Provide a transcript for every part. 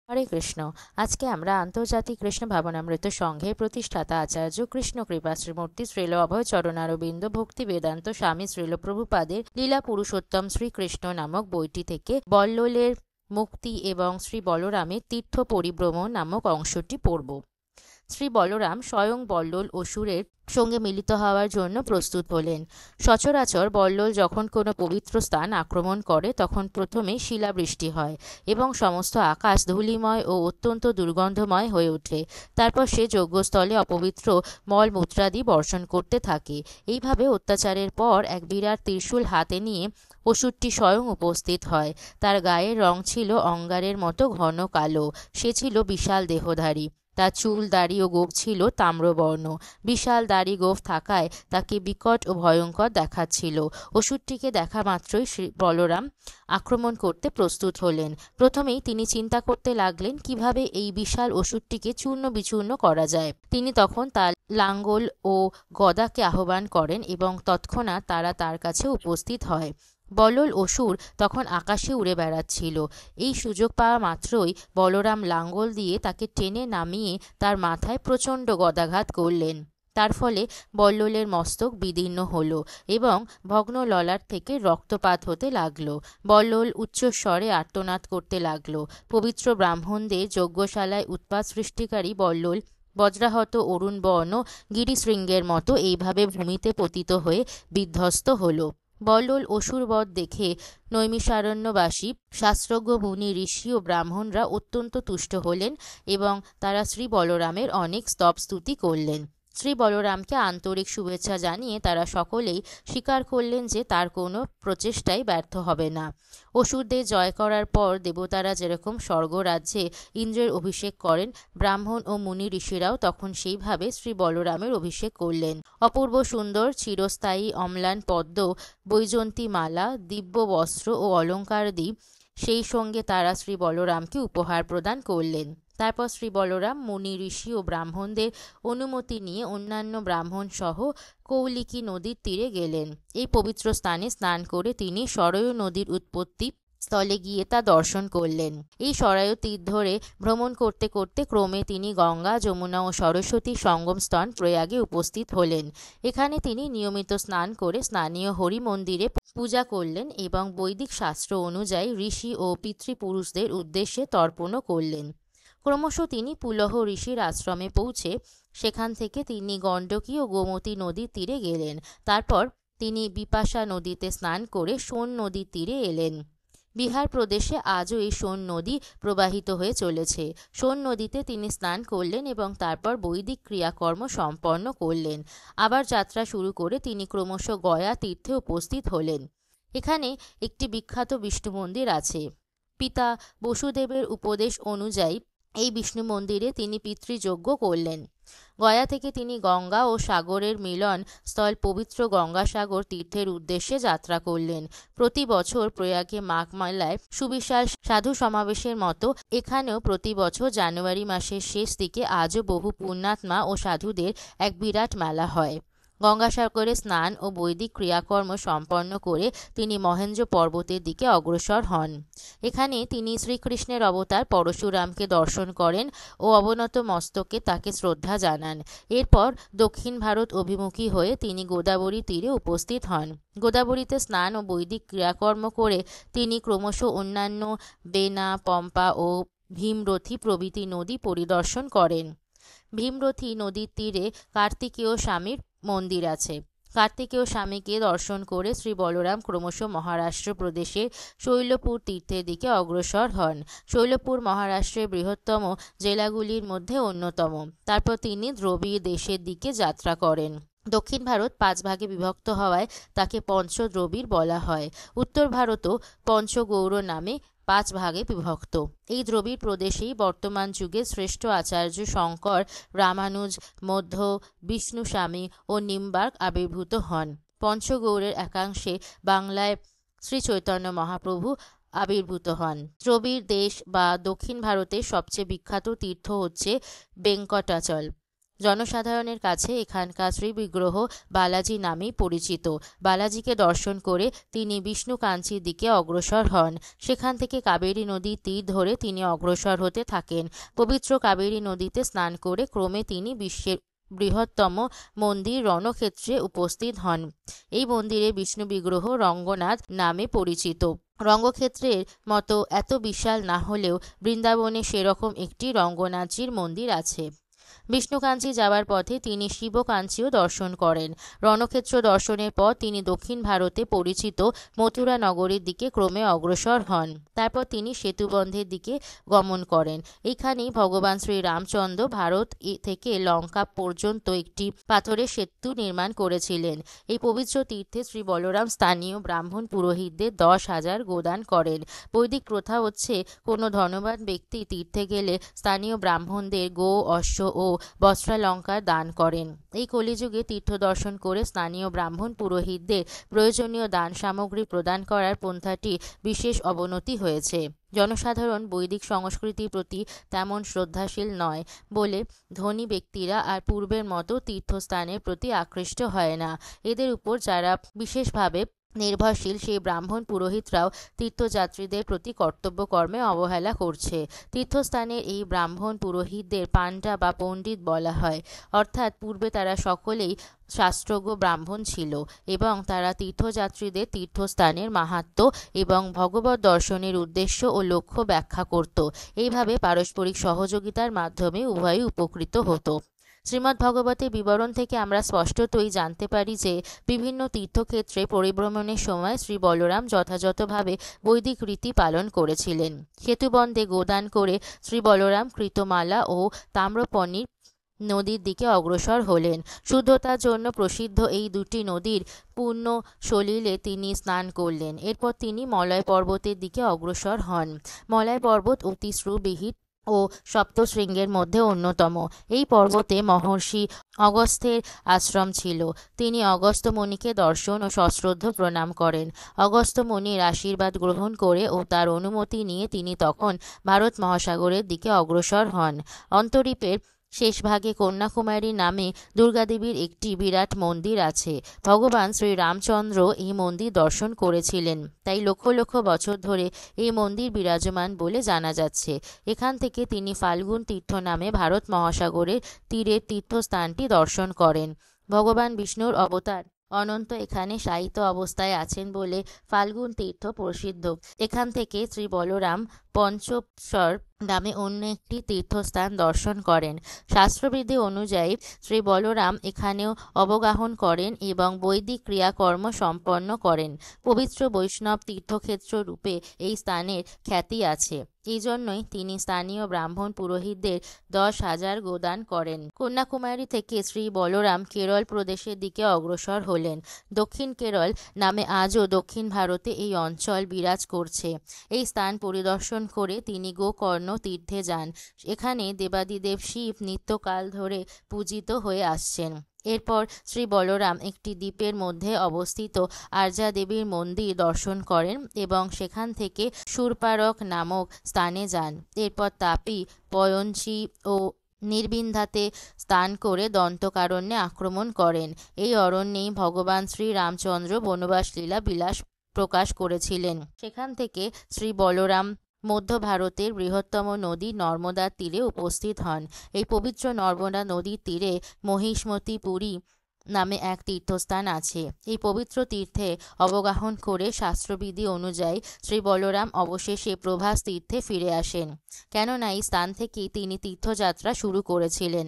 হরে কৃষ্ণ। আজকে আমরা আন্তর্জাতিক কৃষ্ণ ভাবনামৃত সংঘের প্রতিষ্ঠাতা আচার্য কৃষ্ণ কৃপা শ্রীমূর্তি শ্রীল অভয় চরণারবিন্দ ভক্তি বেদান্ত স্বামী শ্রীল প্রভুপাদের লীলা পুরুষোত্তম শ্রীকৃষ্ণ নামক বইটি থেকে বল্ললের মুক্তি এবং শ্রী বলরামের তীর্থ পরিভ্রমণ নামক অংশটি পড়ব। শ্রী বলরাম স্বয়ং বল্লল অসুরের সঙ্গে মিলিত হওয়ার জন্য প্রস্তুত হলেন। সচরাচর বল্লল যখন কোনো পবিত্র স্থান আক্রমণ করে তখন প্রথমে শিলাবৃষ্টি হয় এবং সমস্ত আকাশ ধূলিময় ও অত্যন্ত দুর্গন্ধময় হয়ে ওঠে। তারপর সে যজ্ঞস্থলে অপবিত্র মলমূত্রাদি বর্ষণ করতে থাকে। এইভাবে অত্যাচারের পর এক বিরাট ত্রিশূল হাতে নিয়ে অসুরটি স্বয়ং উপস্থিত হয়। তার গায়ের রং ছিল অঙ্গারের মতো ঘন কালো। সে ছিল বিশাল দেহধারী। তার চুল দাড়ি ও গোঁফ ছিল তাম্রবর্ণ। বিশাল দাড়ি গোঁফ থাকায় তাকে বিকট ও ভয়ঙ্কর দেখাচ্ছিল। অসুরটিকে দেখা মাত্রই শ্রী বলরাম আক্রমণ করতে প্রস্তুত হলেন। প্রথমেই তিনি চিন্তা করতে লাগলেন কিভাবে এই বিশাল অসুরটিকে চূর্ণ বিচূর্ণ করা যায়। তিনি তখন তার লাঙ্গল ও গদাকে আহ্বান করেন এবং তৎক্ষণাৎ তারা তার কাছে উপস্থিত হয়। বল্লল অসুর তখন আকাশে উড়ে বেড়াচ্ছিল। এই সুযোগ পাওয়া মাত্রই বলরাম লাঙ্গল দিয়ে তাকে টেনে নামিয়ে তার মাথায় প্রচণ্ড গদাঘাত করলেন। তার ফলে বল্ললের মস্তক বিদীর্ণ হল এবং ভগ্ন ললাট থেকে রক্তপাত হতে লাগল। বল্লল উচ্চস্বরে আর্তনাদ করতে লাগল। পবিত্র ব্রাহ্মণদের যজ্ঞশালায় উৎপাত সৃষ্টিকারী বল্লল বজ্রাহত অরুণ বর্ণ গিরিশৃঙ্গের মতো এইভাবে ভূমিতে পতিত হয়ে বিধ্বস্ত হল। বল্লল অসুরবধ দেখে নৈমিষারণ্যবাসী শাস্ত্রজ্ঞ মুনি ঋষি ও ব্রাহ্মণরা অত্যন্ত তুষ্ট হলেন এবং তারা শ্রী বলরামের অনেক স্তব স্তুতি করলেন। শ্রী বলরামকে আন্তরিক শুভেচ্ছা জানিয়ে তারা সকলেই স্বীকার করলেন যে তার কোনো প্রচেষ্টাই ব্যর্থ হবে না। অসুরদের জয় করার পর দেবতারা যেরকম স্বর্গরাজ্যে ইন্দ্রের অভিষেক করেন, ব্রাহ্মণ ও মুনি ঋষিরাও তখন সেইভাবে শ্রী বলরামের অভিষেক করলেন। অপূর্ব সুন্দর চিরস্থায়ী অম্লান পদ্ম, বৈজন্তী মালা, দিব্য বস্ত্র ও অলঙ্কারাদি সেই সঙ্গে তারা শ্রী বলরামকে উপহার প্রদান করলেন। তারপর শ্রী বলরাম মুনি ঋষি ও ব্রাহ্মণদের অনুমতি নিয়ে অন্যান্য ব্রাহ্মণ সহ কৌলিকী নদীর তীরে গেলেন। এই পবিত্র স্থানে স্নান করে তিনি সরয়ূ নদীর উৎপত্তি স্থলে গিয়ে তা দর্শন করলেন। এই সরায়ু তীর ধরে ভ্রমণ করতে করতে ক্রমে তিনি গঙ্গা, যমুনা ও সরস্বতী সঙ্গম স্থান প্রয়াগে উপস্থিত হলেন। এখানে তিনি নিয়মিত স্নান করে স্নানীয় হরি মন্দিরে পূজা করলেন এবং বৈদিক শাস্ত্র অনুযায়ী ঋষি ও পিতৃপুরুষদের উদ্দেশ্যে তর্পণও করলেন। ক্রমশ তিনি পুলহ ঋষির আশ্রমে পৌঁছে সেখান থেকে তিনি গণ্ডকী ও গোমতী নদীর তীরে গেলেন। তারপর তিনি বিপাশা নদীতে স্নান করে সোন নদীর তীরে এলেন। বিহার প্রদেশে আজও এই সোন নদী প্রবাহিত হয়ে চলেছে। সোন নদীতে তিনি স্নান করলেন এবং তারপর বৈদিক ক্রিয়াকর্ম সম্পন্ন করলেন। আবার যাত্রা শুরু করে তিনি ক্রমশ গয়া তীর্থে উপস্থিত হলেন। এখানে একটি বিখ্যাত বিষ্ণু মন্দির আছে। পিতা বসুদেবের উপদেশ অনুযায়ী এই বিষ্ণু মন্দিরে তিনি পিতৃযজ্ঞ করলেন। গয়া থেকে তিনি গঙ্গা ও সাগরের মিলন স্থল পবিত্র গঙ্গাসাগর তীর্থের উদ্দেশ্যে যাত্রা করলেন। প্রতি বছর প্রয়াগে মাঘ মেলায় সুবিশাল সাধু সমাবেশের মতো এখানেও প্রতি বছর জানুয়ারি মাসের শেষ দিকে আজও বহু পুণ্যাত্মা ও সাধুদের এক বিরাট মেলা হয়। গঙ্গাসাগরে স্নান ও বৈদিক ক্রিয়াকর্ম সম্পন্ন করে তিনি মহেন্দ্র পর্বতের দিকে অগ্রসর হন। এখানে তিনি শ্রীকৃষ্ণের অবতার পরশুরামকে দর্শন করেন ও অবনত মস্তকে তাকে শ্রদ্ধা জানান। এরপর দক্ষিণ ভারত অভিমুখী হয়ে তিনি গোদাবরী তীরে উপস্থিত হন। গোদাবরীতে স্নান ও বৈদিক ক্রিয়াকর্ম করে তিনি ক্রমশ অন্যান্য বেনা, পম্পা ও ভীমরথী প্রভৃতি নদী পরিদর্শন করেন। ভীমরথী নদীর তীরে কার্তিকেয় স্বামীর মন্দির আছে। কার্তিকেয় স্বামীকে দর্শন করে শ্রী বলরাম ক্রমশ মহারাষ্ট্র প্রদেশের শৈলপুর তীর্থের দিকে অগ্রসর হন। শৈলপুর মহারাষ্ট্রের বৃহত্তম জেলাগুলির মধ্যে অন্যতম। তারপর তিনি দ্রবিড় দেশের দিকে যাত্রা করেন। দক্ষিণ ভারত 5 ভাগে বিভক্ত হওয়ায় তাকে পঞ্চদ্রবিড় বলা হয়। উত্তর ভারতও পঞ্চগৌর নামে 5 ভাগে বিভক্ত। এই দ্রবিড় প্রদেশেই বর্তমান যুগে শ্রেষ্ঠ আচার্য শঙ্কর, রামানুজ, মধ্ব, বিষ্ণুস্বামী ও নিম্বার্ক আবির্ভূত হন। পঞ্চগৌড়ের একাংশে বাংলায় শ্রী চৈতন্য মহাপ্রভু আবির্ভূত হন। দ্রবিড় দেশ বা দক্ষিণ ভারতের সবচেয়ে বিখ্যাত তীর্থ হচ্ছে বেঙ্কটাচল। জনসাধারণের কাছে এখানকার শ্রীবিগ্রহ বালাজি নামেই পরিচিত। বালাজিকে দর্শন করে তিনি বিষ্ণু কাঞ্চির দিকে অগ্রসর হন। সেখান থেকে কাবেরী নদীর তীর ধরে তিনি অগ্রসর হতে থাকেন। পবিত্র কাবেরী নদীতে স্নান করে ক্রমে তিনি বিশ্বের বৃহত্তম মন্দির রণক্ষেত্রে উপস্থিত হন। এই মন্দিরে বিষ্ণু বিগ্রহ রঙ্গনাথ নামে পরিচিত। রঙ্গক্ষেত্রের মতো এত বিশাল না হলেও বৃন্দাবনে সেরকম একটি রঙ্গনাথজির মন্দির আছে। বিষ্ণুকাঞ্চি যাওয়ার পথে তিনি শিবকাঞ্চিও দর্শন করেন। রণক্ষেত্র দর্শনের পর তিনি দক্ষিণ ভারতে পরিচিত মথুরা নগরীর দিকে ক্রমে অগ্রসর হন। তারপর তিনি সেতুবন্ধের দিকে গমন করেন। এখানেই ভগবান শ্রী রামচন্দ্র ভারত থেকে লঙ্কা পর্যন্ত একটি পাথরের সেতু নির্মাণ করেছিলেন। এই পবিত্র তীর্থে শ্রী বলরাম স্থানীয় ব্রাহ্মণ পুরোহিতদের 10,000 গোদান করেন। বৈদিক প্রথা হচ্ছে কোনো ধনবান ব্যক্তি তীর্থে গেলে স্থানীয় ব্রাহ্মণদের গো, অশ্ব ও বস্ত্রালঙ্কার দান করেন। এই কলিযুগে তীর্থ দর্শন করে স্থানীয় ব্রাহ্মণ পুরোহিতদের প্রয়োজনীয় দান সামগ্রী প্রদান করার পন্থাটি বিশেষ অবনতি হয়েছে। জনসাধারণ বৈদিক সংস্কৃতির প্রতি তেমন শ্রদ্ধাশীল নয় বলে ধনী ব্যক্তিরা আর পূর্বের মতো তীর্থস্থানের প্রতি আকৃষ্ট হয় না। এদের উপর যারা বিশেষভাবে নির্ভরশীল সেই ব্রাহ্মণ পুরোহিতরাও তীর্থযাত্রীদের প্রতি কর্তব্য কর্মে অবহেলা করছে। তীর্থস্থানের এই ব্রাহ্মণ পুরোহিতদের পাণ্ডা বা পণ্ডিত বলা হয়, অর্থাৎ পূর্বে তারা সকলেই শাস্ত্রজ্ঞ ব্রাহ্মণ ছিল এবং তারা তীর্থযাত্রীদের তীর্থস্থানের মাহাত্ম্য এবং ভগবত দর্শনের উদ্দেশ্য ও লক্ষ্য ব্যাখ্যা করত। এইভাবে পারস্পরিক সহযোগিতার মাধ্যমে উভয়ই উপকৃত হতো। শ্রীমদ্ভগবতের বিবরণ থেকে আমরা স্পষ্টতই জানতে পারি যে বিভিন্ন তীর্থক্ষেত্রে পরিভ্রমণের সময় শ্রী বলরাম যথাযথভাবে বৈদিক রীতি পালন করেছিলেন। সেতুবন্ধে গোদান করে শ্রী বলরাম কৃতমালা ও তাম্রপর্ণী নদীর দিকে অগ্রসর হলেন। শুদ্ধতার জন্য প্রসিদ্ধ এই দুটি নদীর পূর্ণ সলিলে তিনি স্নান করলেন। এরপর তিনি মলয় পর্বতের দিকে অগ্রসর হন। মলয় পর্বত অতি সুবিহিত ও সপ্তশৃঙ্গের মধ্যে অন্যতম। এই পর্বতে মহর্ষি অগস্ত্যের আশ্রম ছিল। তিনি অগস্ত্য মুনিকে দর্শন ও সশ্রদ্ধ প্রণাম করেন। অগস্ত্য মুনির আশীর্বাদ গ্রহণ করে ও তার অনুমতি নিয়ে তিনি তখন ভারত মহাসাগরের দিকে অগ্রসর হন। অন্তরীপের শেষভাগে কন্যাকুমারী নামে দুর্গাদেবীর একটি বিরাট মন্দির আছে। ভগবান শ্রী রামচন্দ্র এই মন্দির দর্শন করেছিলেন, তাই লক্ষ লক্ষ বছর ধরে এই মন্দির বিরাজমান বলে জানা যাচ্ছে। এখান থেকে তিনি ফাল্গুন তীর্থ নামে ভারত মহাসাগরের তীরের তীর্থস্থানটি দর্শন করেন। ভগবান বিষ্ণুর অবতার অনন্ত এখানে শায়িত অবস্থায় আছেন বলে ফাল্গুন তীর্থ প্রসিদ্ধ। এখান থেকে শ্রী বলরাম পঞ্চস্বর নামে অন্য একটি তীর্থস্থান দর্শন করেন। শাস্ত্রবিধি অনুযায়ী শ্রী বলরাম এখানেও অবগাহন করেন এবং বৈদিক ক্রিয়াকর্ম সম্পন্ন করেন। পবিত্র বৈষ্ণব তীর্থক্ষেত্র রূপে এই স্থানের খ্যাতি আছে। এই জন্যই তিনি স্থানীয় ব্রাহ্মণ পুরোহিতদের 10,000 গোদান করেন। কন্যাকুমারী থেকে শ্রী বলরাম কেরল প্রদেশের দিকে অগ্রসর হলেন। দক্ষিণ কেরল নামে আজও দক্ষিণ ভারতে এই অঞ্চল বিরাজ করছে। এই স্থান পরিদর্শন করে তিনি গোকর্ণ তীর্থে যান। এখানে দেবাদিদেব শিব নিত্যকাল ধরে পূজিত হয়ে আসছেন। এরপর শ্রী বলরাম একটি দ্বীপের মধ্যে অবস্থিত আর্যা দেবীর মন্দির দর্শন করেন এবং সেখান থেকে শূরপারক নামক স্থানে যান। এরপর তাপি, পয়ঞ্চি ও নির্বিন্ধাতে স্নান করে দন্তকারণ্যে আক্রমণ করেন। এই অরণ্যেই ভগবান শ্রী রামচন্দ্র বনবাস লীলা বিলাস প্রকাশ করেছিলেন। সেখান থেকে শ্রী বলরাম মধ্য ভারতের বৃহত্তম নদী নর্মদার তীরে উপস্থিত হন। এই পবিত্র নর্মদা নদীর তীরে মহিষ্মতি পুরী নামে এক তীর্থস্থান আছে। এই পবিত্র তীর্থে অবগাহন করে শাস্ত্রবিধি অনুযায়ী শ্রী বলরাম অবশেষে প্রভাস তীর্থে ফিরে আসেন, কেননা এই স্থান থেকেই তিনি তীর্থযাত্রা শুরু করেছিলেন।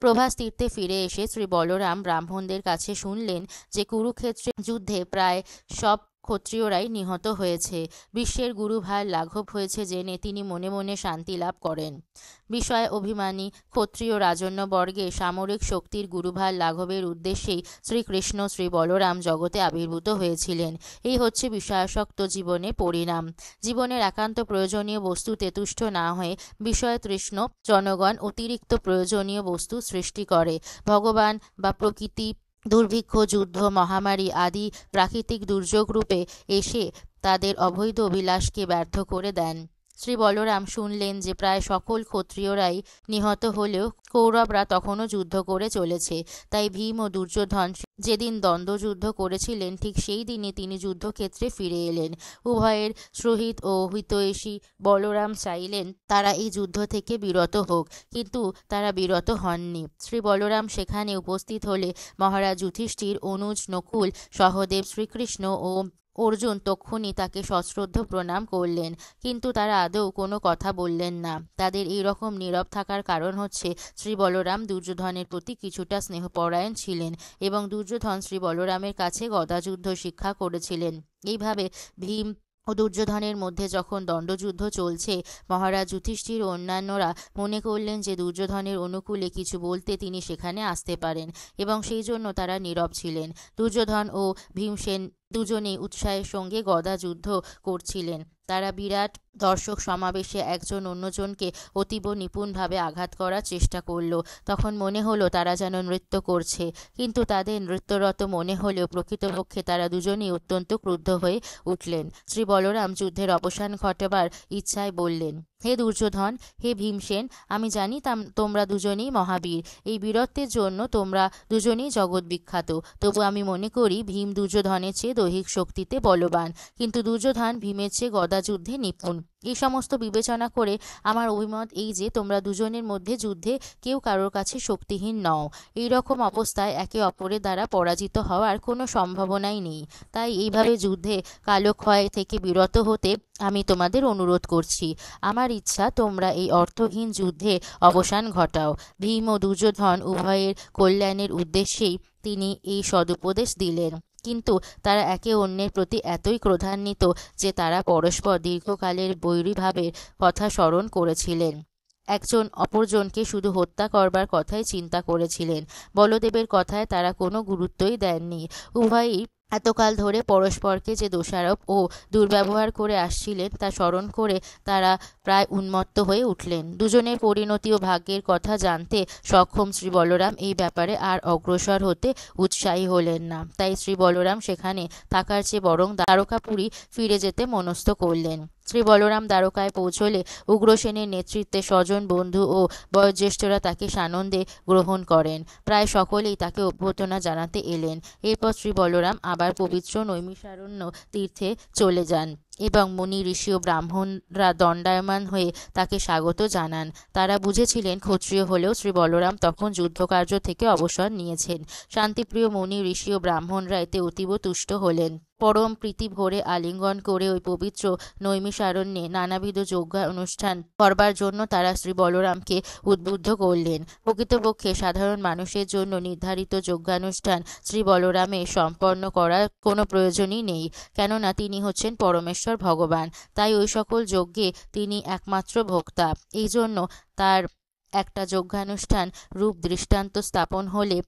প্রভাস তীর্থে ফিরে এসে শ্রী বলরাম ব্রাহ্মণদের কাছে শুনলেন যে কুরুক্ষেত্রের যুদ্ধে প্রায় সব ক্ষত্রিয়রাই নিহত হয়েছে। বিশ্বের গুরুভার লাঘব হয়েছে জেনে তিনি মনে মনে শান্তি লাভ করেন। বিষয় অভিমানী ক্ষত্রিয় রাজন্যবর্গে সামরিক শক্তির গুরুভার লাঘবের উদ্দেশ্যেই শ্রীকৃষ্ণ শ্রী বলরাম জগতে আবির্ভূত হয়েছিলেন। এই হচ্ছে বিষয়াসক্ত জীবনের পরিণাম। জীবনের একান্ত প্রয়োজনীয় বস্তুতে তুষ্ট না হয়ে বিষয় তৃষ্ণ জনগণ অতিরিক্ত প্রয়োজনীয় বস্তু সৃষ্টি করে। ভগবান বা প্রকৃতি দুর্ভিক্ষ, যুদ্ধ, মহামারী আদি প্রাকৃতিক দুর্যোগ রূপে এসে তাদের অবৈধ অভিলাষকে ব্যর্থ করে দেন। শ্রী বলরাম শুনলেন যে প্রায় সকল ক্ষত্রিয়রাই নিহত হলেও কৌরবরা তখনও যুদ্ধ করে চলেছে। তাই ভীম ও দুর্যোধন যেদিন দ্বন্দ্বযুদ্ধ করেছিলেন ঠিক সেই দিনই তিনি যুদ্ধক্ষেত্রে ফিরে এলেন। উভয়ের সহিত ও হিতৈষী বলরাম চাইলেন তারা এই যুদ্ধ থেকে বিরত হোক, কিন্তু তারা বিরত হননি। শ্রী বলরাম সেখানে উপস্থিত হলে মহারাজ যুধিষ্ঠির, অনুজ, নকুল, সহদেব, শ্রীকৃষ্ণ ও অর্জুন তক্ষুনি তাকে সশ্রদ্ধ প্রণাম করলেন, কিন্তু তারা আদৌ কোনো কথা বললেন না। তাদের এইরকম নীরব থাকার কারণ হচ্ছে শ্রী বলরাম দুর্যোধনের প্রতি কিছুটা স্নেহপরায়ণ ছিলেন এবং দুর্যোধন শ্রী বলরামের কাছে গদাযুদ্ধ শিক্ষা করেছিলেন। এইভাবে ভীম ও দুর্যোধনের মধ্যে যখন দণ্ডযুদ্ধ চলছে, মহারাজ যুধিষ্ঠির ও অন্যান্যরা মনে করলেন যে দুর্যোধনের অনুকূলে কিছু বলতে তিনি সেখানে আসতে পারেন এবং সেই জন্য তারা নীরব ছিলেন। দুর্যোধন ও ভীমসেন দুজনেই উৎসাহের সঙ্গে গদা যুদ্ধ করছিলেন। তারা বিরাট দর্শক সমাবেশে একজন অন্যজনকে অতীব নিপুণভাবে আঘাত করার চেষ্টা করল। তখন মনে হলো তারা যেন নৃত্য করছে, কিন্তু তাদের নৃত্যরত মনে হলেও প্রকৃতপক্ষে তারা দুজনেই অত্যন্ত ক্রুদ্ধ হয়ে উঠলেন। শ্রী বলরাম যুদ্ধের অবসান ঘটাবার ইচ্ছায় বললেন, হে দুর্যোধন, হে ভীমসেন, আমি জানি তোমরা দুজনেই মহাবীর। এই বীরত্বের জন্য তোমরা দুজনেই জগৎ বিখ্যাত। তবু আমি মনে করি ভীম দুর্যোধনের চেয়ে দৈহিক শক্তিতে বলবান, কিন্তু দুর্যোধন ভীমের চেয়ে গদাযুদ্ধে নিপুণ। এই সমস্ত বিবেচনা করে আমার অভিমত এই যে তোমরা দুজনের মধ্যে যুদ্ধে কেউ কারোর কাছে শক্তিহীন নও। এই রকম অবস্থায় একে অপরের দ্বারা পরাজিত হওয়ার কোনো সম্ভাবনাই নেই। তাই এইভাবে যুদ্ধে কালক্ষয় থেকে বিরত হতে আমি তোমাদের অনুরোধ করছি। আমার ইচ্ছা তোমরা এই অর্থহীন যুদ্ধে অবসান ঘটাও। ভীম ও দুর্যোধন উভয়ের কল্যাণের উদ্দেশ্যেই তিনি এই সদুপদেশ দিলেন, কিন্তু তারা একে অন্যের প্রতি এতই ক্রোধান্বিত যে তারা পরস্পর দীর্ঘকালের বৈরীভাবের কথা স্মরণ করেছিলেন। একজন অপরজনকে শুধু হত্যা করবার কথাই চিন্তা করেছিলেন। বলদেবের কথায় তারা কোনো গুরুত্বই দেননি। উভয়ই এতকাল ধরে পরস্পরকে যে দোষারোপ ও দুর্ব্যবহার করে আসছিলেন তা স্মরণ করে তারা প্রায় উন্মত্ত হয়ে উঠলেন। দুজনের পরিণতি ও ভাগ্যের কথা জানতে সক্ষম শ্রী বলরাম এই ব্যাপারে আর অগ্রসর হতে উৎসাহী হলেন না। তাই শ্রী বলরাম সেখানে থাকার চেয়ে বরং দ্বারকাপুরী ফিরে যেতে মনস্থ করলেন। শ্রী বলরাম দ্বারকায় পৌঁছলে উগ্রসেনের নেতৃত্বে স্বজন, বন্ধু ও বয়োজ্যেষ্ঠরা তাকে সানন্দে গ্রহণ করেন। প্রায় সকলেই তাকে অভ্যর্থনা জানাতে এলেন। এরপর শ্রী বলরাম আবার পবিত্র নৈমিষারণ্য তীর্থে চলে যান এবং মুনি, ঋষি ও ব্রাহ্মণরা দণ্ডায়মান হয়ে তাকে স্বাগত জানান। তারা বুঝেছিলেন ক্ষত্রিয় হলেও শ্রী বলরাম তখন যুদ্ধকার্য থেকে অবসর নিয়েছেন। শান্তিপ্রিয় মুনি, ঋষি ও ব্রাহ্মণরা এতে অতীব তুষ্ট হলেন। পরম প্রীতি ভরে আলিঙ্গন করে ওই পবিত্র নৈমিষারণ্যে নানাবিধ যজ্ঞানুষ্ঠান করবার জন্য তারা শ্রী বলরামকে উদ্বুদ্ধ করলেন। প্রকৃতপক্ষে সাধারণ মানুষের জন্য নির্ধারিত যজ্ঞানুষ্ঠান শ্রী বলরামের সম্পন্ন করার কোনো প্রয়োজনই নেই, কেননা তিনি হচ্ছেন পরমেশ্বর ভগবান। তাই ওই সকল যজ্ঞে তিনি একমাত্র ভোক্তা। এই জন্য তার একটা যজ্ঞানুষ্ঠান রূপ দৃষ্টান্ত স্থাপন হলে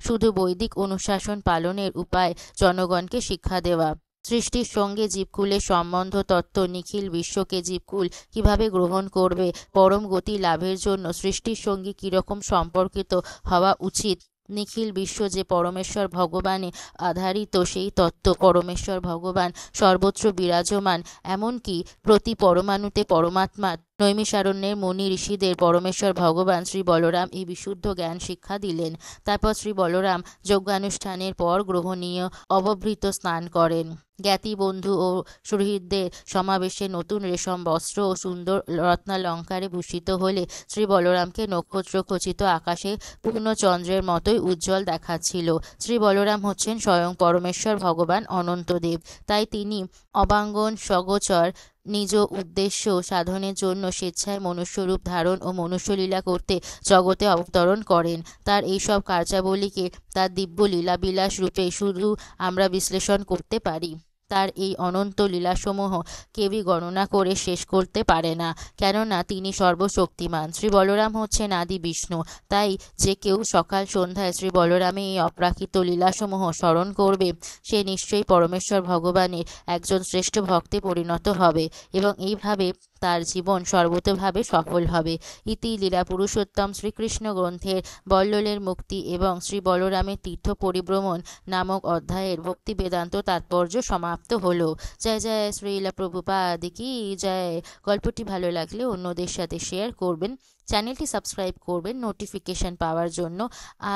শুধু বৈদিক অনুশাসন পালনের উপায় জনগণকে শিক্ষা দেওয়া, সৃষ্টির সঙ্গে জীবকুলের সম্বন্ধ তত্ত্ব, নিখিল বিশ্বকে জীবকুল কিভাবে গ্রহণ করবে, পরম গতি লাভের জন্য সৃষ্টির সঙ্গে কীরকম সম্পর্কিত হওয়া উচিত, নিখিল বিশ্ব যে পরমেশ্বর ভগবানে আধারিত সেই তত্ত্ব, পরমেশ্বর ভগবান সর্বত্র বিরাজমান, এমনকি প্রতি পরমাণুতে পরমাত্মা, নৈমিষারণ্যের মুনি ঋষিদের পরমেশ্বর ভগবান শ্রী বলরাম এই বিশুদ্ধ জ্ঞান শিক্ষা দিলেন। তারপর শ্রী বলরাম যজ্ঞানুষ্ঠানের পর গ্রহণীয় অবভৃত স্নান করেন। জ্ঞাতি, বন্ধু ও সুহৃদদের সমাবেশে নতুন রেশম বস্ত্র ও সুন্দর রত্নালঙ্কারে ভূষিত হলে শ্রী বলরামকে নক্ষত্র খচিত আকাশে পূর্ণচন্দ্রের মতোই উজ্জ্বল দেখাচ্ছিল। শ্রী বলরাম হচ্ছেন স্বয়ং পরমেশ্বর ভগবান অনন্তদেব। তাই তিনি অবাঙ্গন সগোচর নিজ উদ্দেশ্য সাধনের জন্য স্বেচ্ছায় মনুষ্যরূপ ধারণ ও মনুষ্যলীলা করতে জগতে অবতরণ করেন। তার এইসব কার্যাবলীকে তার দিব্য লীলাবিলাস রূপে শুধু আমরা বিশ্লেষণ করতে পারি। তার এই অনন্ত লীলাসমূহ কেউই গণনা করে শেষ করতে পারে না, কেননা তিনি সর্বশক্তিমান। শ্রী বলরাম হচ্ছেন আদি বিষ্ণু। তাই যে কেউ সকাল সন্ধ্যায় শ্রী বলরামে এই অপ্রাকৃত লীলাসমূহ স্মরণ করবে, সে নিশ্চয়ই পরমেশ্বর ভগবানের একজন শ্রেষ্ঠ ভক্তে পরিণত হবে এবং এইভাবে তার জীবন সর্বতোভাবে সফল হবে। ইতি লীলা পুরুষোত্তম শ্রীকৃষ্ণ গ্রন্থের বল্ললের মুক্তি এবং শ্রী বলরামের তীর্থ পরিভ্রমণ নামক অধ্যায়ের ভক্তি বেদান্ত তাৎপর্য সমাপ্ত হলো। জয় জয় শ্রীলা প্রভুপাদ কি জয়। গল্পটি ভালো লাগলে অন্যদের সাথে শেয়ার করবেন, চ্যানেলটি সাবস্ক্রাইব করবেন নোটিফিকেশন পাওয়ার জন্য,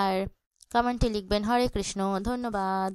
আর কমেন্টে লিখবেন হরে কৃষ্ণ। ধন্যবাদ।